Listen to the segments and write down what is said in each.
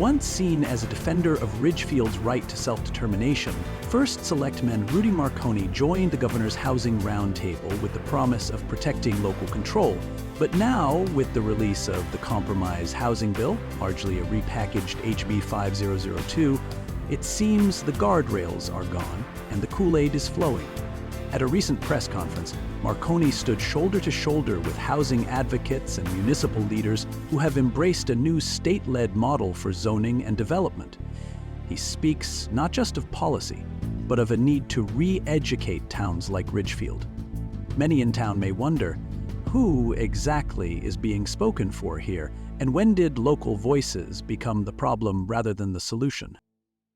Once seen as a defender of Ridgefield's right to self-determination, first Selectman Rudy Marconi joined the governor's housing roundtable with the promise of protecting local control. But now, with the release of the Compromise Housing Bill, largely a repackaged HB 5002, it seems the guardrails are gone and the Kool-Aid is flowing. At a recent press conference, Marconi stood shoulder to shoulder with housing advocates and municipal leaders who have embraced a new state-led model for zoning and development. He speaks not just of policy, but of a need to re-educate towns like Ridgefield. Many in town may wonder, who exactly is being spoken for here, and when did local voices become the problem rather than the solution?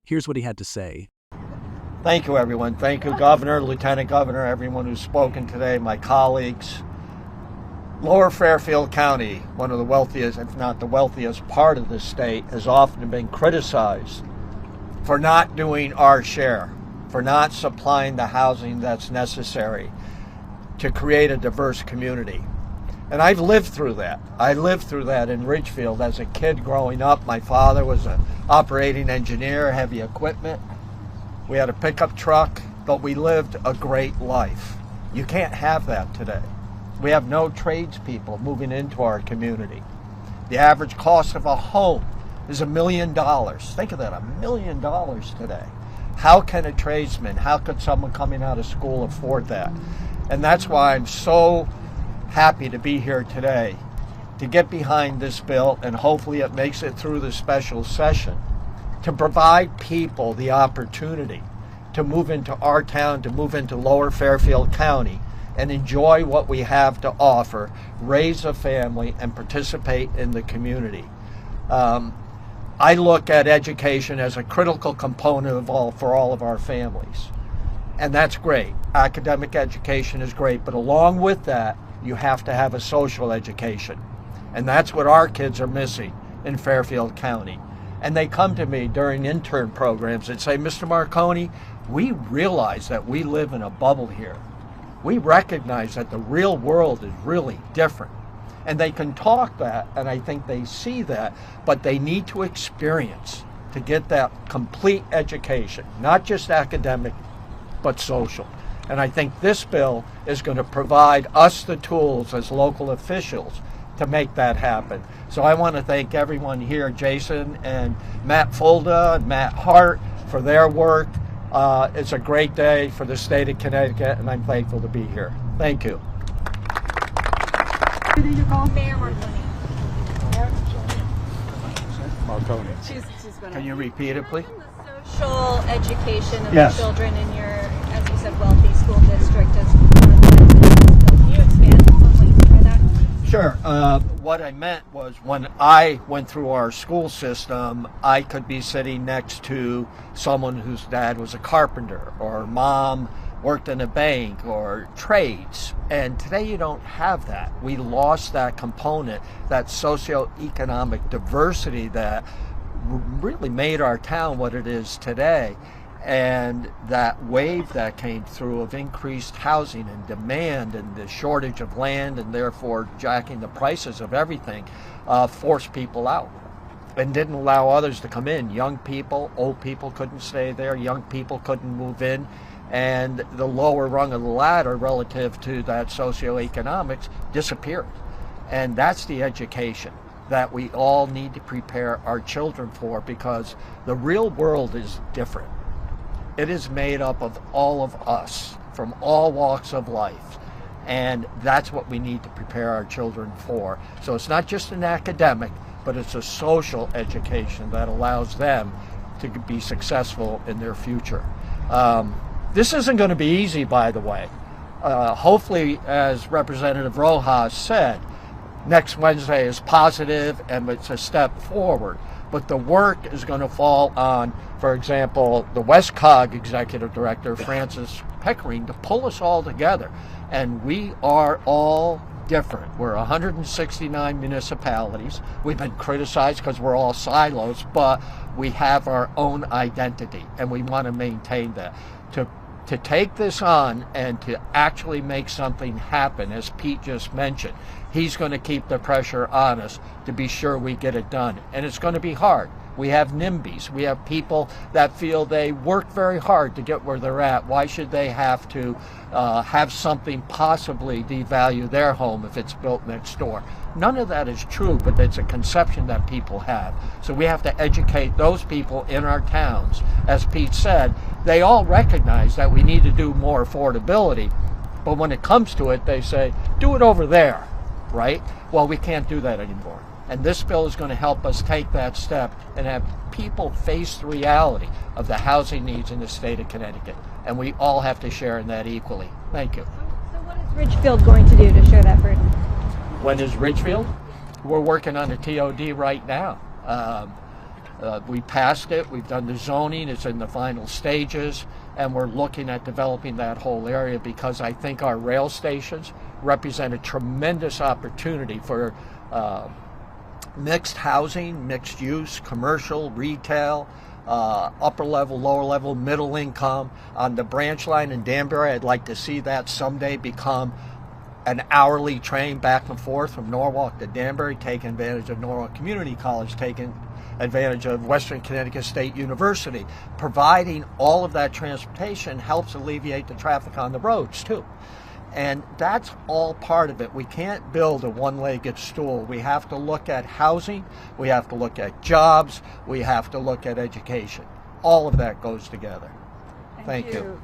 Here's what he had to say. Thank you, everyone. Thank you, Governor, Lieutenant Governor, everyone who's spoken today, my colleagues. Lower Fairfield County, one of the wealthiest, if not the wealthiest part of the state, has often been criticized for not doing our share, for not supplying the housing that's necessary to create a diverse community. And I've lived through that. I lived through that in Ridgefield as a kid growing up. My father was an operating engineer, heavy equipment. We had a pickup truck, but we lived a great life. You can't have that today. We have no tradespeople moving into our community. The average cost of a home is $1 million. Think of that, $1 million today. How can a tradesman, how could someone coming out of school afford that? And that's why I'm so happy to be here today to get behind this bill, and hopefully it makes it through the special session, to provide people the opportunity to move into our town, to move into Lower Fairfield County and enjoy what we have to offer, raise a family, and participate in the community. I look at education as a critical component for all of our families. And that's great. Academic education is great, but along with that, you have to have a social education. And that's what our kids are missing in Fairfield County. And they come to me during intern programs and say, Mr. Marconi, we realize that we live in a bubble here. We recognize that the real world is really different. And they can talk that, and I think they see that, but they need to experience to get that complete education, not just academic, but social. And I think this bill is going to provide us the tools as local officials to make that happen. So I want to thank everyone here, Jason and Matt Fulda and Matt Hart, for their work. It's a great day for the state of Connecticut, and I'm thankful to be here. Thank you. Who did you call? Mayor Marconi. Marconi. She's Can you repeat it, please? the social education of Yes. the children in your, as you said, wealthy school district as one of the benefits. Can you expand on what you mean by that? Sure. What I meant was when I went through our school system, I could be sitting next to someone whose dad was a carpenter or mom worked in a bank or trades. And today you don't have that. We lost that component, that socioeconomic diversity that really made our town what it is today. And that wave that came through of increased housing and demand and the shortage of land and therefore jacking the prices of everything forced people out and didn't allow others to come in. Young people, old people couldn't stay there. Young people couldn't move in. And the lower rung of the ladder relative to that socioeconomics disappeared. And that's the education that we all need to prepare our children for, because the real world is different. It is made up of all of us from all walks of life. And that's what we need to prepare our children for. So it's not just an academic, but it's a social education that allows them to be successful in their future. This isn't going to be easy, by the way. Hopefully, as Representative Rojas said, next Wednesday is positive and it's a step forward. But the work is going to fall on, for example, the WestCog Executive Director, Francis Pickering, to pull us all together. And we are all different. We're 169 municipalities. We've been criticized because we're all silos, but we have our own identity, and we want to maintain that. To take this on and to actually make something happen, as Pete just mentioned, he's going to keep the pressure on us to be sure we get it done. And it's going to be hard. We have NIMBYs. We have people that feel they work very hard to get where they're at. Why should they have to have something possibly devalue their home if it's built next door? None of that is true, but it's a conception that people have. So we have to educate those people in our towns. As Pete said, they all recognize that we need to do more affordability, but when it comes to it, they say, do it over there, right? Well, we can't do that anymore. And this bill is going to help us take that step and have people face the reality of the housing needs in the state of Connecticut. And we all have to share in that equally. Thank you. So what is Ridgefield going to do to share that burden? When is Ridgefield? We're working on the TOD right now. We passed it, we've done the zoning, it's in the final stages, and we're looking at developing that whole area because I think our rail stations represent a tremendous opportunity for mixed housing, mixed use, commercial, retail, upper level, lower level, middle income. On the branch line in Danbury, I'd like to see that someday become an hourly train back and forth from Norwalk to Danbury, taking advantage of Norwalk Community College, taking advantage of Western Connecticut State University. Providing all of that transportation helps alleviate the traffic on the roads too. And that's all part of it. We can't build a one-legged stool. We have to look at housing, we have to look at jobs, we have to look at education. All of that goes together. Thank you.